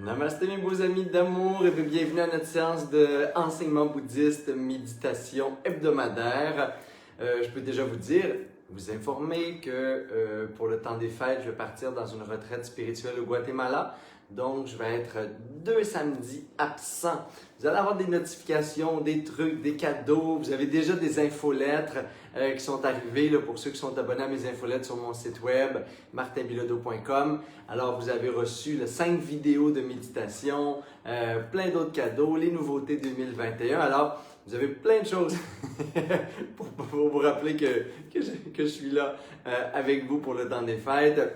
Namasté mes beaux amis d'amour et bienvenue à notre séance d'enseignement bouddhiste, méditation hebdomadaire. Je peux déjà vous informer que pour le temps des fêtes, je vais partir dans une retraite spirituelle au Guatemala. Donc, je vais être 2 samedis absent. Vous allez avoir des notifications, des trucs, des cadeaux. Vous avez déjà des infolettres qui sont arrivées là, pour ceux qui sont abonnés à mes infolettres sur mon site web, martinbilodeau.com. Alors, vous avez reçu 5 vidéos de méditation, plein d'autres cadeaux, les nouveautés 2021. Alors, vous avez plein de choses pour vous rappeler que je suis là avec vous pour le temps des fêtes.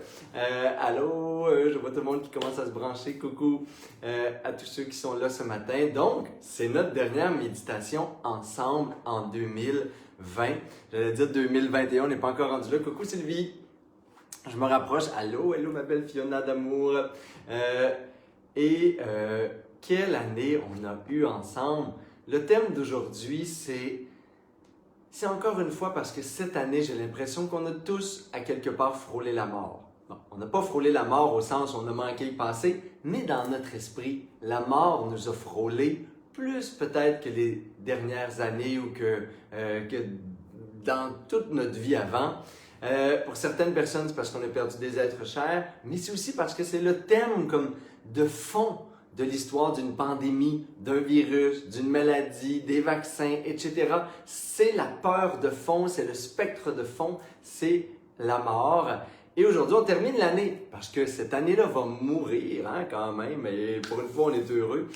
Allô, je vois tout le monde qui commence à se brancher. Coucou à tous ceux qui sont là ce matin. Donc, c'est notre dernière méditation ensemble en 2020. J'allais dire 2021, on n'est pas encore rendu là. Coucou Sylvie, je me rapproche. Allô, hello ma belle Fiona d'amour. Quelle année on a eu ensemble. Le thème d'aujourd'hui, c'est encore une fois parce que cette année, j'ai l'impression qu'on a tous, à quelque part, frôlé la mort. Bon, on n'a pas frôlé la mort au sens où on a manqué le passé, mais dans notre esprit, la mort nous a frôlé plus peut-être que les dernières années ou que dans toute notre vie avant. Pour certaines personnes, c'est parce qu'on a perdu des êtres chers, mais c'est aussi parce que c'est le thème comme de fond de l'histoire d'une pandémie, d'un virus, d'une maladie, des vaccins, etc. C'est la peur de fond, c'est le spectre de fond, c'est la mort. Et aujourd'hui, on termine l'année, parce que cette année-là va mourir quand même, et pour une fois, on est heureux.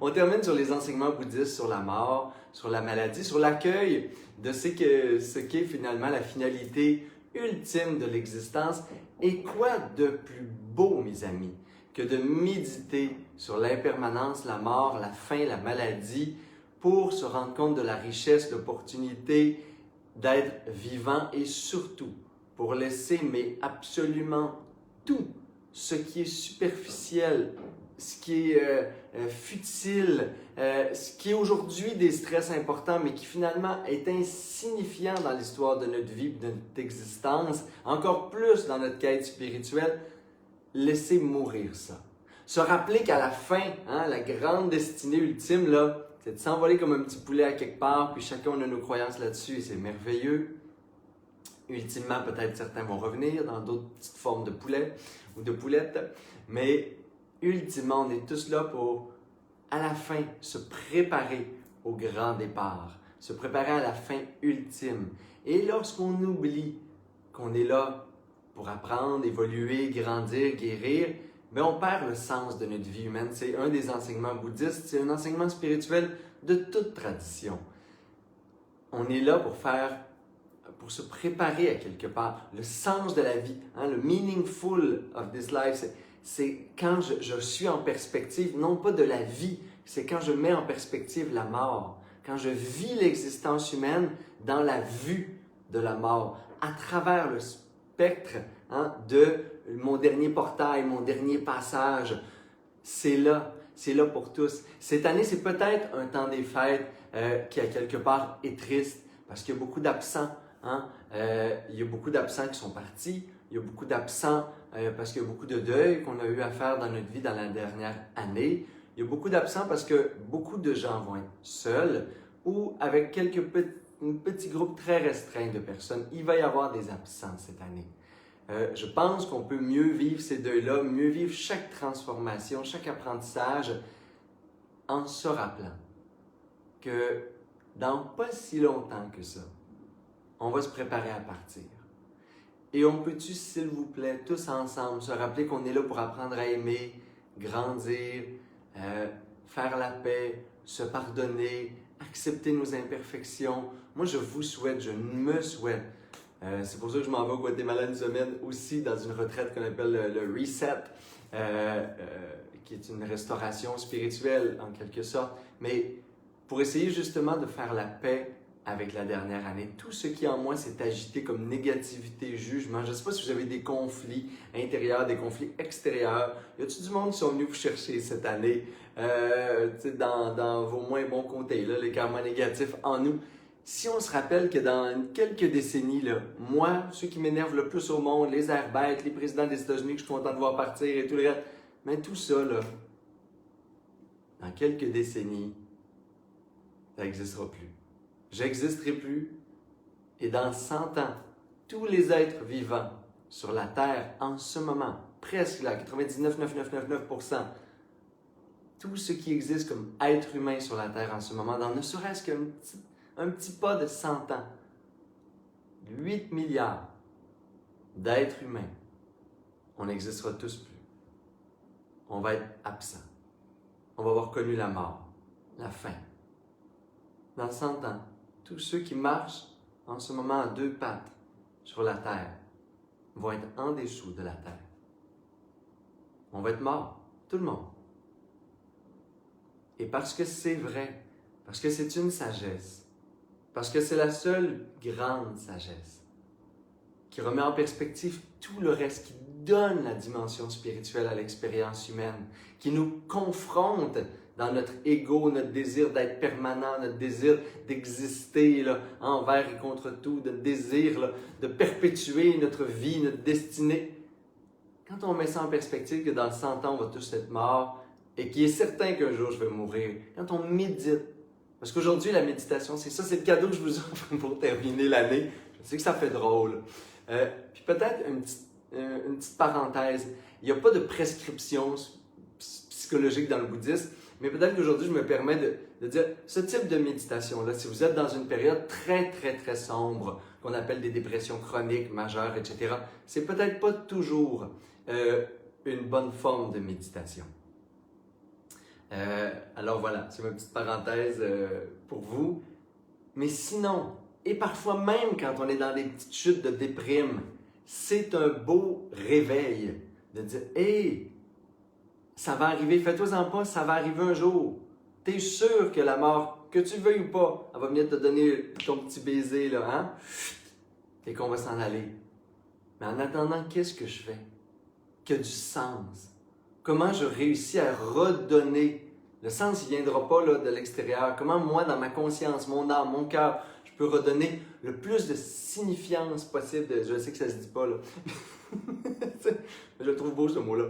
On termine sur les enseignements bouddhistes, sur la mort, sur la maladie, sur l'accueil de ce qu'est finalement la finalité ultime de l'existence. Et quoi de plus beau, mes amis, que de méditer sur l'impermanence, la mort, la fin, la maladie, pour se rendre compte de la richesse, l'opportunité d'être vivant et surtout pour laisser, mais absolument tout ce qui est superficiel, ce qui est futile, ce qui est aujourd'hui des stress importants, mais qui finalement est insignifiant dans l'histoire de notre vie, de notre existence, encore plus dans notre quête spirituelle. Laisser mourir ça. Se rappeler qu'à la fin, la grande destinée ultime, là, c'est de s'envoler comme un petit poulet à quelque part, puis chacun on a nos croyances là-dessus et c'est merveilleux. Ultimement, peut-être certains vont revenir dans d'autres petites formes de poulet ou de poulettes, mais ultimement, on est tous là pour, à la fin, se préparer au grand départ, se préparer à la fin ultime. Et lorsqu'on oublie qu'on est là pour apprendre, évoluer, grandir, guérir, mais on perd le sens de notre vie humaine. C'est un des enseignements bouddhistes, c'est un enseignement spirituel de toute tradition. On est là pour se préparer à quelque part. Le sens de la vie, le meaningful of this life, c'est quand je suis en perspective, non pas de la vie, c'est quand je mets en perspective la mort, quand je vis l'existence humaine dans la vue de la mort, à travers le spectre de mon dernier portail, mon dernier passage. C'est là pour tous. Cette année, c'est peut-être un temps des fêtes qui, à quelque part, est triste parce qu'il y a beaucoup d'absents. Il y a beaucoup d'absents qui sont partis. Il y a beaucoup d'absents parce qu'il y a beaucoup de deuil qu'on a eu à faire dans notre vie dans la dernière année. Il y a beaucoup d'absents parce que beaucoup de gens vont être seuls ou avec un petit groupe très restreint de personnes. Il va y avoir des absents cette année. Je pense qu'on peut mieux vivre ces deuils-là, mieux vivre chaque transformation, chaque apprentissage en se rappelant que dans pas si longtemps que ça, on va se préparer à partir. Et on peut-tu, s'il vous plaît, tous ensemble, se rappeler qu'on est là pour apprendre à aimer, grandir, faire la paix, se pardonner, accepter nos imperfections. Moi, je vous souhaite, je me souhaite. C'est pour ça que je m'en vais au Guatemala une semaine aussi dans une retraite qu'on appelle le Reset, qui est une restauration spirituelle en quelque sorte, mais pour essayer justement de faire la paix avec la dernière année. Tout ce qui en moi s'est agité comme négativité, jugement. Je ne sais pas si vous avez des conflits intérieurs, des conflits extérieurs. Y a-t-il du monde qui sont venus vous chercher cette année dans vos moins bons côtés, là, les karmas négatifs en nous? Si on se rappelle que dans quelques décennies, là, moi, ceux qui m'énervent le plus au monde, les airbêtes, les présidents des États-Unis que je suis content de voir partir et tout le reste, Mais tout ça, là, dans quelques décennies, ça n'existera plus. J'existerai plus. Et dans 100 ans, tous les êtres vivants sur la Terre, en ce moment, presque là, 99,9999%, tout ce qui existe comme être humain sur la Terre en ce moment, dans ne serait-ce qu'un petit pas de 100 ans, 8 milliards d'êtres humains, on n'existera tous plus. On va être absent. On va avoir connu la mort, la fin. Dans 100 ans, tous ceux qui marchent en ce moment à deux pattes sur la terre vont être en dessous de la terre. On va être mort, tout le monde. Et parce que c'est vrai, parce que c'est une sagesse, parce que c'est la seule grande sagesse qui remet en perspective tout le reste, qui donne la dimension spirituelle à l'expérience humaine, qui nous confronte dans notre ego, notre désir d'être permanent, notre désir d'exister là, envers et contre tout, notre désir là, de perpétuer notre vie, notre destinée. Quand on met ça en perspective que dans 100 ans, on va tous être morts et qu'il est certain qu'un jour je vais mourir, quand on médite, parce qu'aujourd'hui, la méditation, c'est ça, c'est le cadeau que je vous offre pour terminer l'année. Je sais que ça fait drôle. Puis peut-être une petite parenthèse, il n'y a pas de prescription psychologique dans le bouddhisme, mais peut-être qu'aujourd'hui, je me permets de dire, ce type de méditation-là, si vous êtes dans une période très, très, très sombre, qu'on appelle des dépressions chroniques, majeures, etc., c'est peut-être pas toujours une bonne forme de méditation. Alors voilà, c'est ma petite parenthèse pour vous. Mais sinon, et parfois même quand on est dans des petites chutes de déprime, c'est un beau réveil de dire « Hey, ça va arriver, fais-toi-en pas, ça va arriver un jour. Tu es sûr que la mort, que tu veuilles ou pas, elle va venir te donner ton petit baiser, là, hein? Et qu'on va s'en aller. Mais en attendant, qu'est-ce que je fais? Qui a du sens? Comment je réussis à redonner? Le sens, il ne viendra pas là, de l'extérieur. Comment moi, dans ma conscience, mon âme, mon cœur, je peux redonner le plus de signifiance possible. Je sais que ça ne se dit pas, là. Je le trouve beau, ce mot-là.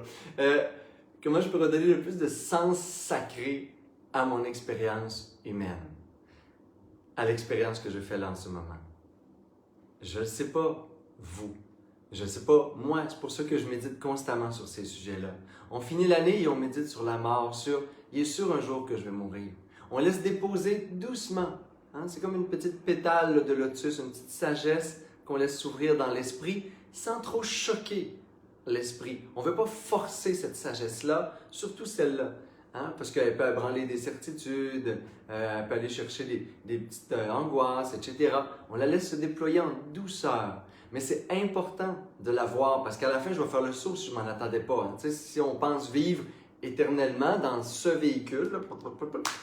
Comment je peux redonner le plus de sens sacré à mon expérience humaine, à l'expérience que je fais là en ce moment. Je ne sais pas, vous. Je ne sais pas, moi, c'est pour ça que je médite constamment sur ces sujets-là. On finit l'année et on médite sur la mort, sur il est sûr un jour que je vais mourir. On laisse déposer doucement. Hein? C'est comme une petite pétale de lotus, une petite sagesse qu'on laisse s'ouvrir dans l'esprit sans trop choquer l'esprit. On ne veut pas forcer cette sagesse-là, surtout celle-là. Hein? Parce qu'elle peut ébranler des certitudes, elle peut aller chercher des petites angoisses, etc. On la laisse se déployer en douceur. Mais c'est important de la voir parce qu'à la fin, je vais faire le saut si je ne m'en attendais pas. Hein. Si on pense vivre éternellement dans ce véhicule, là,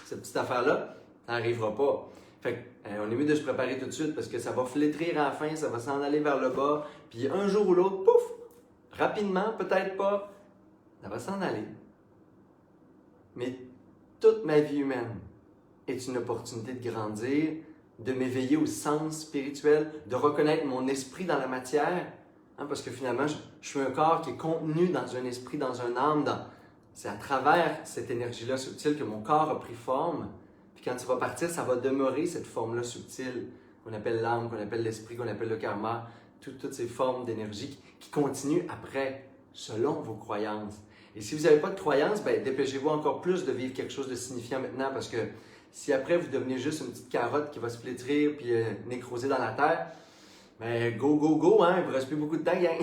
cette petite affaire-là, ça n'arrivera pas. Fait on est mieux de se préparer tout de suite parce que ça va flétrir à la fin, ça va s'en aller vers le bas. Puis un jour ou l'autre, pouf, rapidement, peut-être pas, ça va s'en aller. Mais toute ma vie humaine est une opportunité de grandir, de m'éveiller au sens spirituel, de reconnaître mon esprit dans la matière, hein, parce que finalement, je suis un corps qui est contenu dans un esprit, dans un âme. C'est à travers cette énergie-là subtile que mon corps a pris forme. Puis quand il va partir, ça va demeurer cette forme-là subtile, qu'on appelle l'âme, qu'on appelle l'esprit, qu'on appelle le karma, toutes ces formes d'énergie qui continuent après, selon vos croyances. Et si vous n'avez pas de croyances, dépêchez-vous encore plus de vivre quelque chose de signifiant maintenant, parce que si après vous devenez juste une petite carotte qui va se flétrir puis nécroser dans la terre, go, go, go, hein, il ne vous reste plus beaucoup de temps, gang.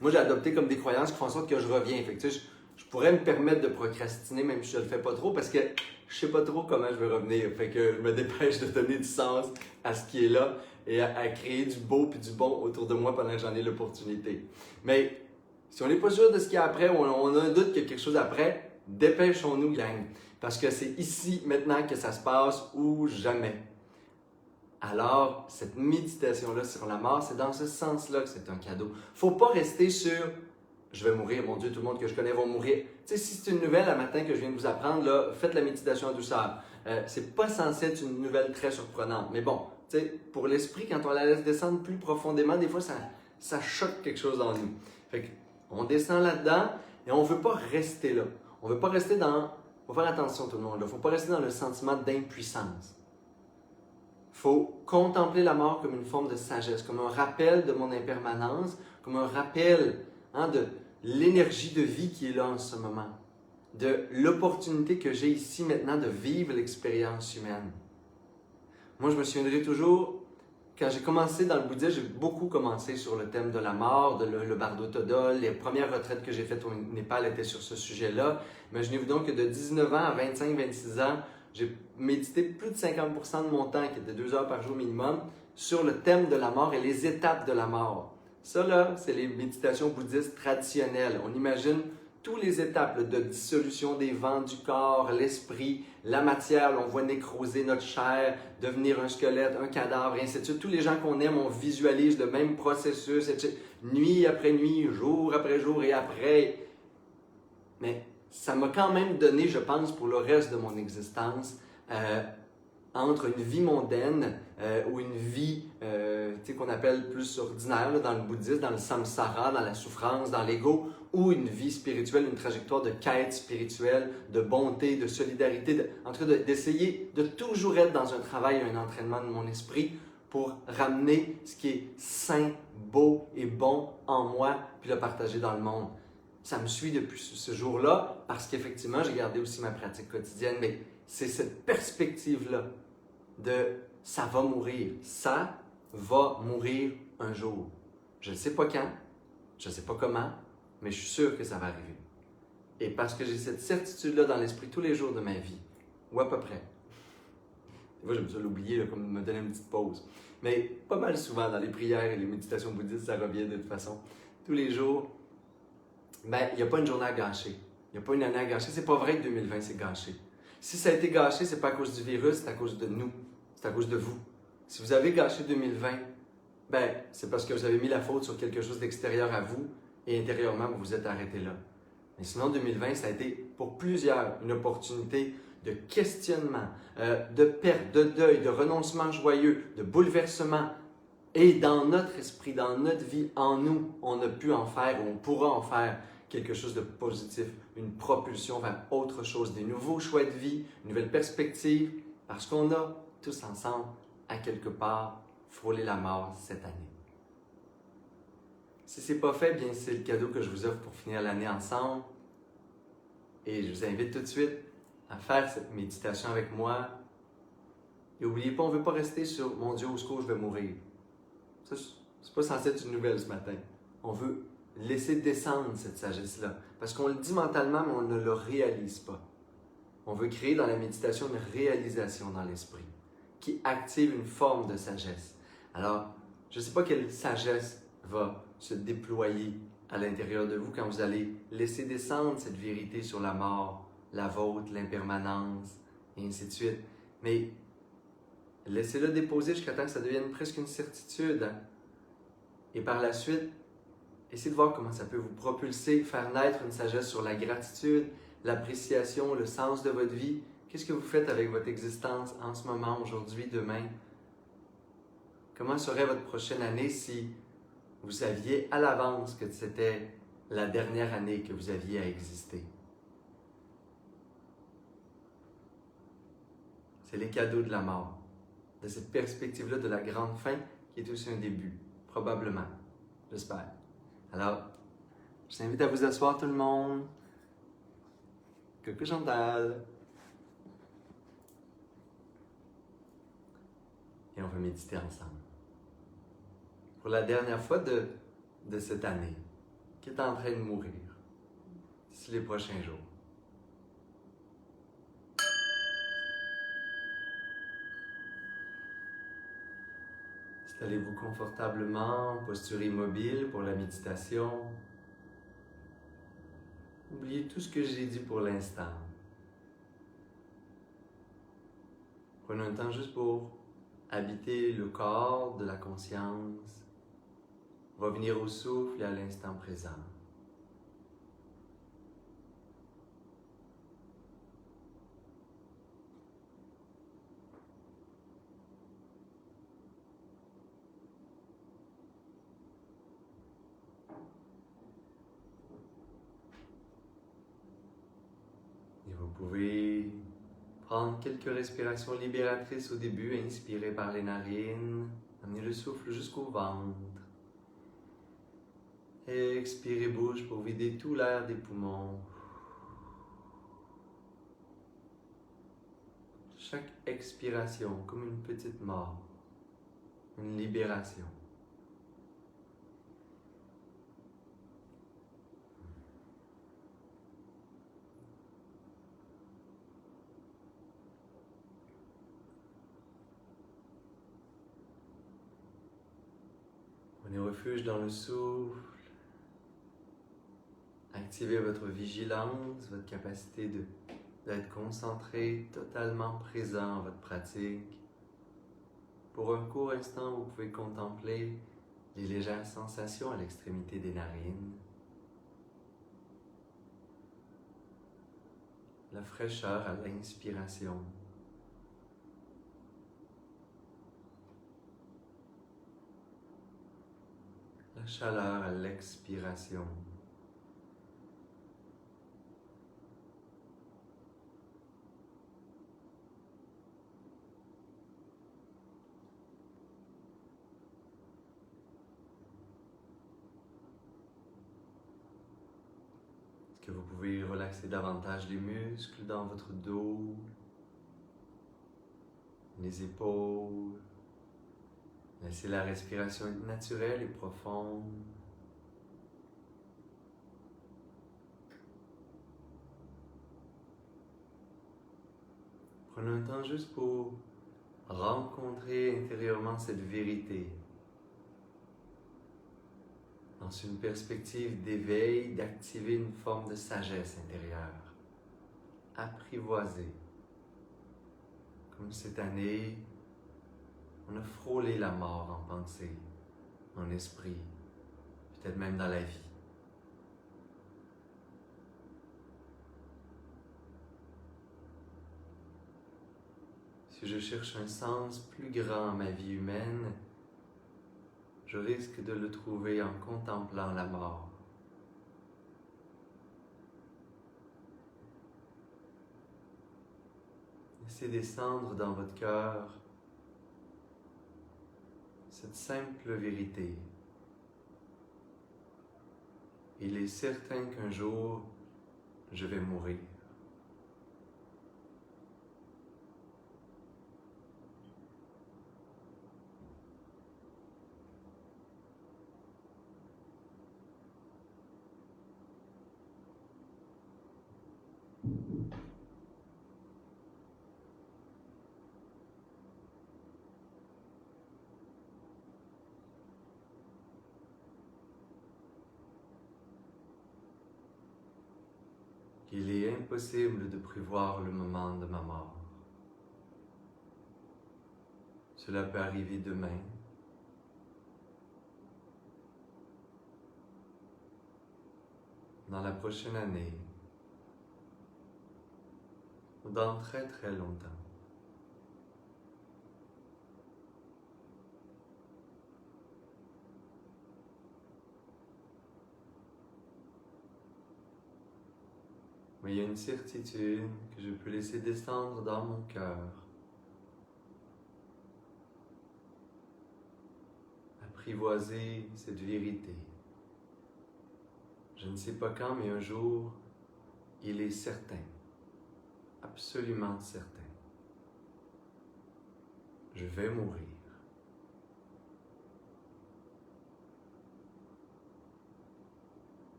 Moi, j'ai adopté comme des croyances qui font en sorte que je reviens. Fait que, je pourrais me permettre de procrastiner, même si je ne le fais pas trop, parce que je ne sais pas trop comment je vais revenir. Fait que je me dépêche de donner du sens à ce qui est là et à créer du beau puis du bon autour de moi pendant que j'en ai l'opportunité. Mais si on n'est pas sûr de ce qu'il y a après, ou on a un doute qu'il y a quelque chose après, dépêchons-nous, gang. Parce que c'est ici, maintenant, que ça se passe ou jamais. Alors, cette méditation-là sur la mort, c'est dans ce sens-là que c'est un cadeau. Il ne faut pas rester sur « je vais mourir, mon Dieu, tout le monde que je connais va mourir ». Tu sais, si c'est une nouvelle à matin que je viens de vous apprendre, là, faites la méditation en douceur. C'est pas censé être une nouvelle très surprenante. Mais bon, tu sais, pour l'esprit, quand on la laisse descendre plus profondément, des fois, ça choque quelque chose dans nous. Fait qu'on descend là-dedans, Et on ne veut pas rester là. On ne veut pas rester dans... Il faut faire attention tout le monde. Il ne faut pas rester dans le sentiment d'impuissance. Il faut contempler la mort comme une forme de sagesse, comme un rappel de mon impermanence, comme un rappel de l'énergie de vie qui est là en ce moment, de l'opportunité que j'ai ici maintenant de vivre l'expérience humaine. Moi, je me souviendrai toujours, quand j'ai commencé dans le bouddhisme, j'ai beaucoup commencé sur le thème de la mort, le Bardo Toda. Les premières retraites que j'ai faites au Népal étaient sur ce sujet-là. Imaginez-vous donc que de 19 ans à 25-26 ans, j'ai médité plus de 50% de mon temps, qui était 2 heures par jour minimum, sur le thème de la mort et les étapes de la mort. Ça, là, c'est les méditations bouddhistes traditionnelles. On imagine toutes les étapes de dissolution des vents du corps, l'esprit, la matière, on voit nécroser notre chair, devenir un squelette, un cadavre, et ainsi de suite. Tous les gens qu'on aime, on visualise le même processus, etc. Nuit après nuit, jour après jour et après. Mais ça m'a quand même donné, je pense, pour le reste de mon existence, entre une vie mondaine ou une vie qu'on appelle plus ordinaire là, dans le bouddhisme, dans le samsara, dans la souffrance, dans l'ego, ou une vie spirituelle, une trajectoire de quête spirituelle, de bonté, de solidarité, en tout cas d'essayer de toujours être dans un travail, un entraînement de mon esprit pour ramener ce qui est sain, beau et bon en moi, puis le partager dans le monde. Ça me suit depuis ce jour-là parce qu'effectivement, j'ai gardé aussi ma pratique quotidienne, mais c'est cette perspective-là de ça va mourir. Ça va mourir un jour. Je ne sais pas quand, je ne sais pas comment, mais je suis sûr que ça va arriver. Et parce que j'ai cette certitude-là dans l'esprit tous les jours de ma vie, ou à peu près. Des fois, je me suis oublié, comme me donner une petite pause. Mais pas mal souvent dans les prières et les méditations bouddhistes, ça revient de toute façon. Tous les jours, il n'y a pas une journée à gâcher. Il n'y a pas une année à gâcher. C'est pas vrai que 2020, c'est gâché. Si ça a été gâché, c'est pas à cause du virus, c'est à cause de nous. C'est à cause de vous. Si vous avez gâché 2020, c'est parce que vous avez mis la faute sur quelque chose d'extérieur à vous et intérieurement, vous vous êtes arrêté là. Mais sinon, 2020, ça a été pour plusieurs une opportunité de questionnement, de perte, de deuil, de renoncement joyeux, de bouleversement. Et dans notre esprit, dans notre vie, en nous, on a pu en faire ou on pourra en faire quelque chose de positif, une propulsion vers autre chose, des nouveaux choix de vie, une nouvelle perspective, parce qu'on a tous ensemble, à quelque part, frôlé la mort cette année. Si ce n'est pas fait, bien c'est le cadeau que je vous offre pour finir l'année ensemble. Et je vous invite tout de suite à faire cette méditation avec moi. Et n'oubliez pas, on ne veut pas rester sur « Mon Dieu, au secours, je vais mourir ». Ça, c'est pas censé être une nouvelle ce matin. On veut laisser descendre cette sagesse-là. Parce qu'on le dit mentalement, mais on ne le réalise pas. On veut créer dans la méditation une réalisation dans l'esprit qui active une forme de sagesse. Alors, je ne sais pas quelle sagesse va se déployer à l'intérieur de vous quand vous allez laisser descendre cette vérité sur la mort, la vôtre, l'impermanence, et ainsi de suite. Mais laissez-le déposer jusqu'à temps que ça devienne presque une certitude. Hein? Et par la suite, essayez de voir comment ça peut vous propulser, faire naître une sagesse sur la gratitude, l'appréciation, le sens de votre vie. Qu'est-ce que vous faites avec votre existence en ce moment, aujourd'hui, demain? Comment serait votre prochaine année si vous saviez à l'avance que c'était la dernière année que vous aviez à exister? C'est les cadeaux de la mort, de cette perspective-là de la grande fin qui est aussi un début, probablement, j'espère. Alors, je vous invite à vous asseoir tout le monde. Coucou Chantal. Et on va méditer ensemble. Pour la dernière fois de cette année, qui est en train de mourir, d'ici les prochains jours. Installez-vous confortablement, posture immobile pour la méditation. Oubliez tout ce que j'ai dit pour l'instant. Prenons un temps juste pour habiter le corps de la conscience, revenir au souffle et à l'instant présent. vous pouvez prendre quelques respirations libératrices au début. Inspirez par les narines. Amenez le souffle jusqu'au ventre. Expirez bouche pour vider tout l'air des poumons. Chaque expiration comme une petite mort, une libération. Prenez refuge dans le souffle. Activez votre vigilance, votre capacité d'être concentré, totalement présent à votre pratique. Pour un court instant, vous pouvez contempler les légères sensations à l'extrémité des narines, la fraîcheur à l'inspiration, la chaleur à l'expiration. Que vous pouvez relaxer davantage les muscles dans votre dos, les épaules. Laissez la respiration être naturelle et profonde. Prenez un temps juste pour rencontrer intérieurement cette vérité. Dans une perspective d'éveil, d'activer une forme de sagesse intérieure, apprivoisée. Comme cette année, on a frôlé la mort en pensée, en esprit, peut-être même dans la vie. Si je cherche un sens plus grand à ma vie humaine, je risque de le trouver en contemplant la mort. Laissez descendre dans votre cœur cette simple vérité. Il est certain qu'un jour, je vais mourir. Il est impossible de prévoir le moment de ma mort. Cela peut arriver demain, dans la prochaine année, ou dans très très longtemps. Mais il y a une certitude que je peux laisser descendre dans mon cœur, apprivoiser cette vérité. Je ne sais pas quand, mais un jour, il est certain, absolument certain. Je vais mourir.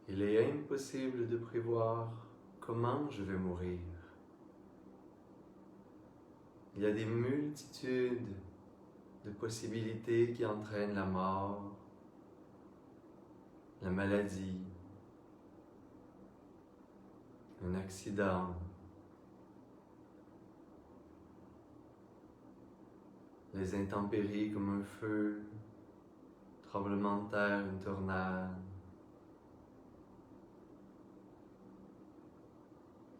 Il est impossible de prévoir comment je vais mourir. Il y a des multitudes de possibilités qui entraînent la mort, la maladie, un accident, les intempéries comme un feu, tremblement de terre, une tornade,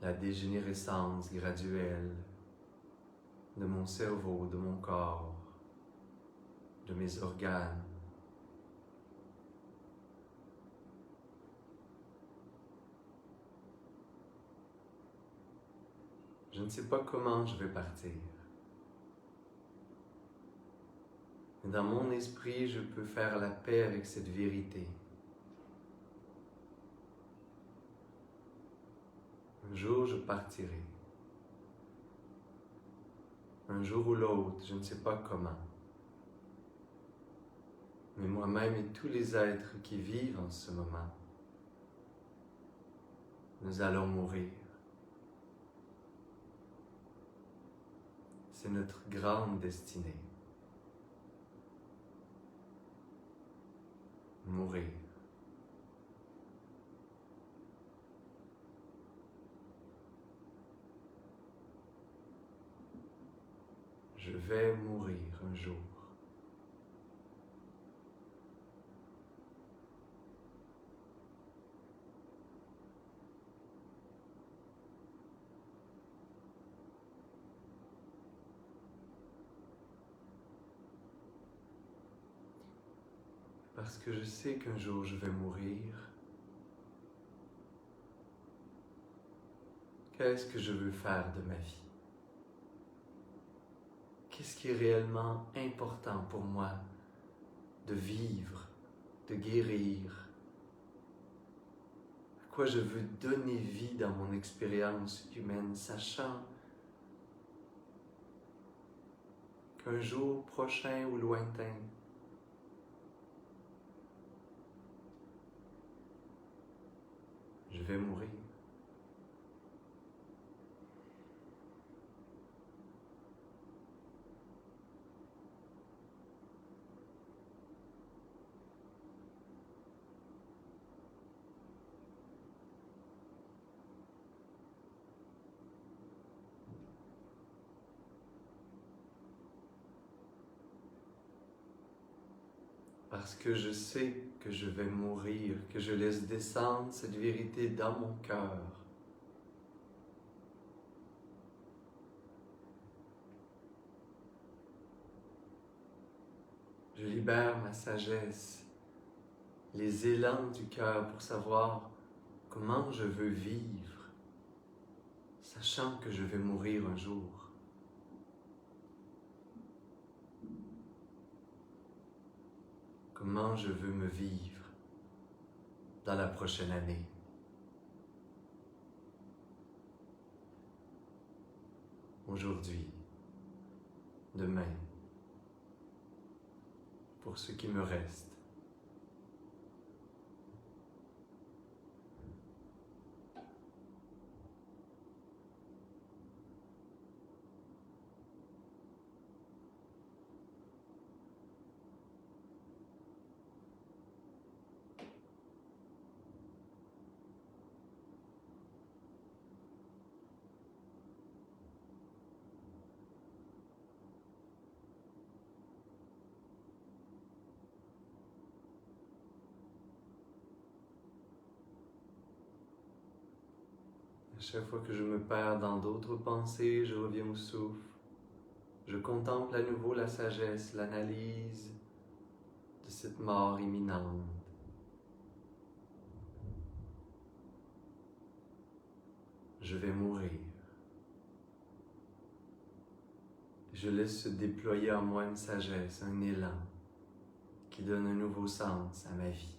la dégénérescence graduelle de mon cerveau, de mon corps, de mes organes. Je ne sais pas comment je vais partir. Mais dans mon esprit, je peux faire la paix avec cette vérité. Un jour, je partirai. Un jour ou l'autre, je ne sais pas comment. Mais moi-même et tous les êtres qui vivent en ce moment, nous allons mourir. C'est notre grande destinée. Mourir. Je vais mourir un jour. Parce que je sais qu'un jour je vais mourir, qu'est-ce que je veux faire de ma vie? Qu'est-ce qui est réellement important pour moi de vivre, de guérir? À quoi je veux donner vie dans mon expérience humaine, sachant qu'un jour prochain ou lointain, je vais mourir. Parce que je sais que je vais mourir, que je laisse descendre cette vérité dans mon cœur. Je libère ma sagesse, les élans du cœur pour savoir comment je veux vivre, sachant que je vais mourir un jour. Comment je veux me vivre dans la prochaine année. Aujourd'hui, demain, pour ce qui me reste. À chaque fois que je me perds dans d'autres pensées, je reviens au souffle. Je contemple à nouveau la sagesse, l'analyse de cette mort imminente. Je vais mourir. Je laisse se déployer en moi une sagesse, un élan qui donne un nouveau sens à ma vie,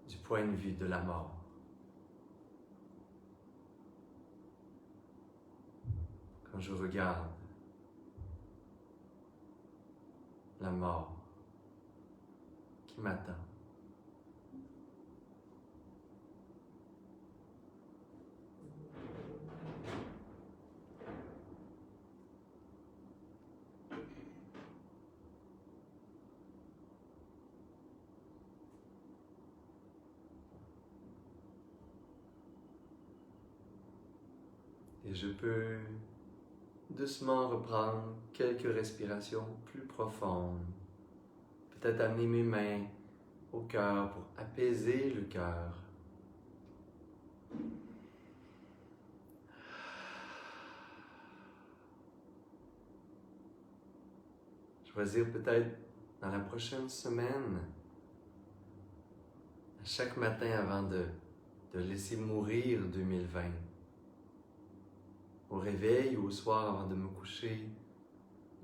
du point de vue de la mort. Quand je regarde la mort qui m'attend, et je peux doucement reprendre quelques respirations plus profondes, peut-être amener mes mains au cœur pour apaiser le cœur. choisir peut-être dans la prochaine semaine, à chaque matin avant de laisser mourir 2020, au réveil ou au soir avant de me coucher,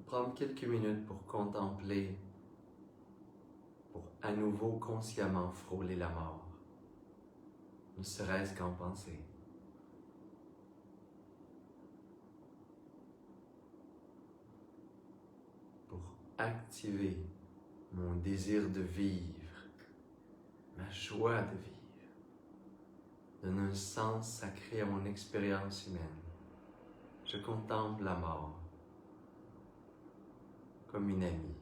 prendre quelques minutes pour contempler, pour à nouveau consciemment frôler la mort, ne serait-ce qu'en penser. Pour activer mon désir de vivre, ma joie de vivre, donne un sens sacré à mon expérience humaine. Je contemple la mort comme une amie.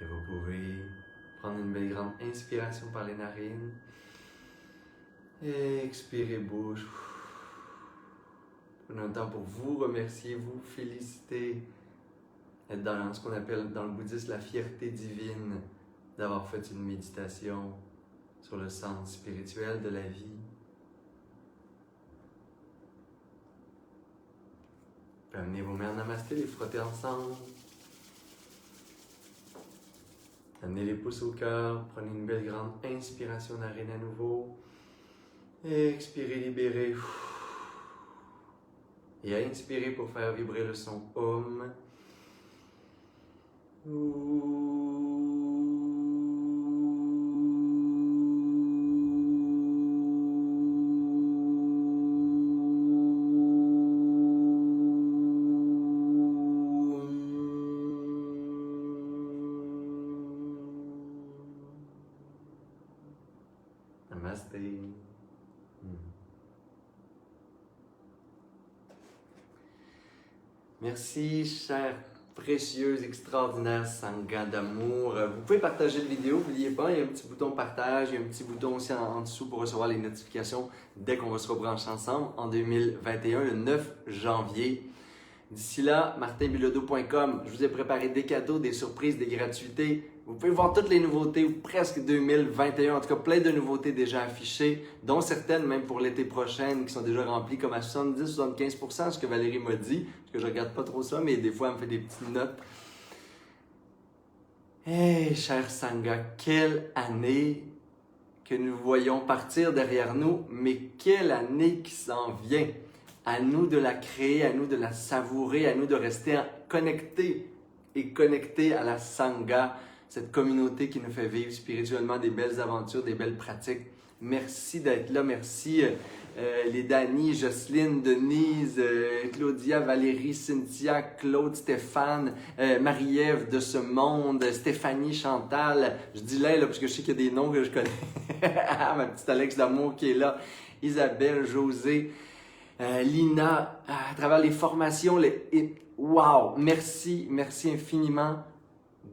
Et vous pouvez prendre une belle grande inspiration par les narines et expirer bouche. Prenez un temps pour vous remercier, vous féliciter, être dans ce qu'on appelle dans le bouddhisme la fierté divine d'avoir fait une méditation sur le sens spirituel de la vie. Amenez vos mains en namasté, les frotter ensemble. Amenez les pouces au cœur, prenez une belle grande inspiration narine à nouveau. Expirez, libérez. Et inspirez pour faire vibrer le son Om. Namasté. Merci, chers précieux, extraordinaires Sangha d'amour. Vous pouvez partager la vidéo, n'oubliez pas, il y a un petit bouton partage, il y a un petit bouton aussi en dessous pour recevoir les notifications dès qu'on va se rebrancher ensemble en 2021, le 9 janvier. D'ici là, martinbilodeau.com, je vous ai préparé des cadeaux, des surprises, des gratuités. Vous pouvez voir toutes les nouveautés, ou presque 2021, en tout cas plein de nouveautés déjà affichées, dont certaines même pour l'été prochain qui sont déjà remplies comme à 70-75%, ce que Valérie m'a dit, parce que je regarde pas trop ça, mais des fois elle me fait des petites notes. Hey, cher Sangha, quelle année que nous voyons partir derrière nous, mais quelle année qui s'en vient! À nous de la créer, à nous de la savourer, à nous de rester connectés et connectés à la Sangha, cette communauté qui nous fait vivre spirituellement des belles aventures, des belles pratiques. Merci d'être là, merci les Dani, Jocelyne, Denise, Claudia, Valérie, Cynthia, Claude, Stéphane, Marie-Ève de ce monde, Stéphanie, Chantal, je dis là parce que je sais qu'il y a des noms que je connais, ma petite Alex d'amour qui est là, Isabelle, José, Lina, à travers les formations, wow, merci, merci infiniment.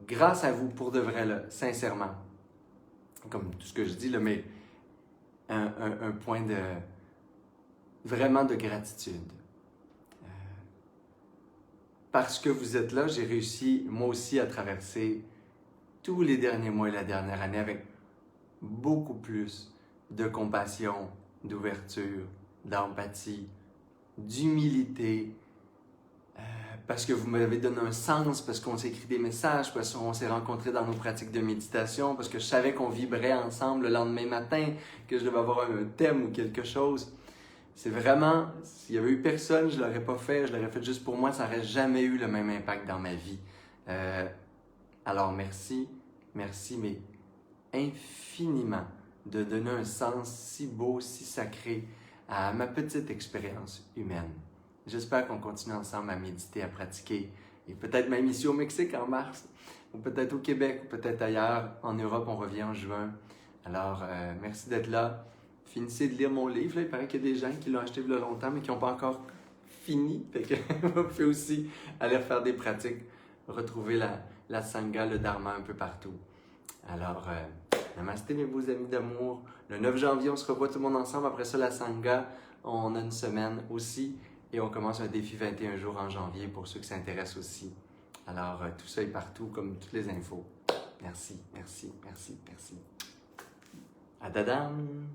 Grâce à vous, pour de vrai, là, sincèrement. Comme tout ce que je dis, là, mais un point de vraiment de gratitude. Parce que vous êtes là, j'ai réussi, moi aussi, à traverser tous les derniers mois et la dernière année avec beaucoup plus de compassion, d'ouverture, d'empathie, d'humilité, parce que vous m'avez donné un sens, parce qu'on s'est écrit des messages, parce qu'on s'est rencontrés dans nos pratiques de méditation, parce que je savais qu'on vibrait ensemble le lendemain matin, que je devais avoir un thème ou quelque chose. C'est vraiment, s'il y avait eu personne, je ne l'aurais pas fait, je l'aurais fait juste pour moi, ça n'aurait jamais eu le même impact dans ma vie. Alors merci, merci, mais infiniment de donner un sens si beau, si sacré à ma petite expérience humaine. J'espère qu'on continue ensemble à méditer, à pratiquer, et peut-être même ici au Mexique en mars, ou peut-être au Québec, ou peut-être ailleurs. En Europe, on revient en juin. Alors, merci d'être là. Finissez de lire mon livre. Là. Il paraît qu'il y a des gens qui l'ont acheté il y a longtemps, mais qui n'ont pas encore fini. Fait que vous pouvez aussi aller faire des pratiques, retrouver la Sangha, le Dharma un peu partout. Alors, namasté mes beaux amis d'amour. Le 9 janvier, on se revoit tout le monde ensemble. Après ça, la Sangha, on a une semaine aussi. Et on commence un défi 21 jours en janvier pour ceux qui s'intéressent aussi. Alors, tout ça est partout, comme toutes les infos. Merci, merci, merci, merci. À dadam!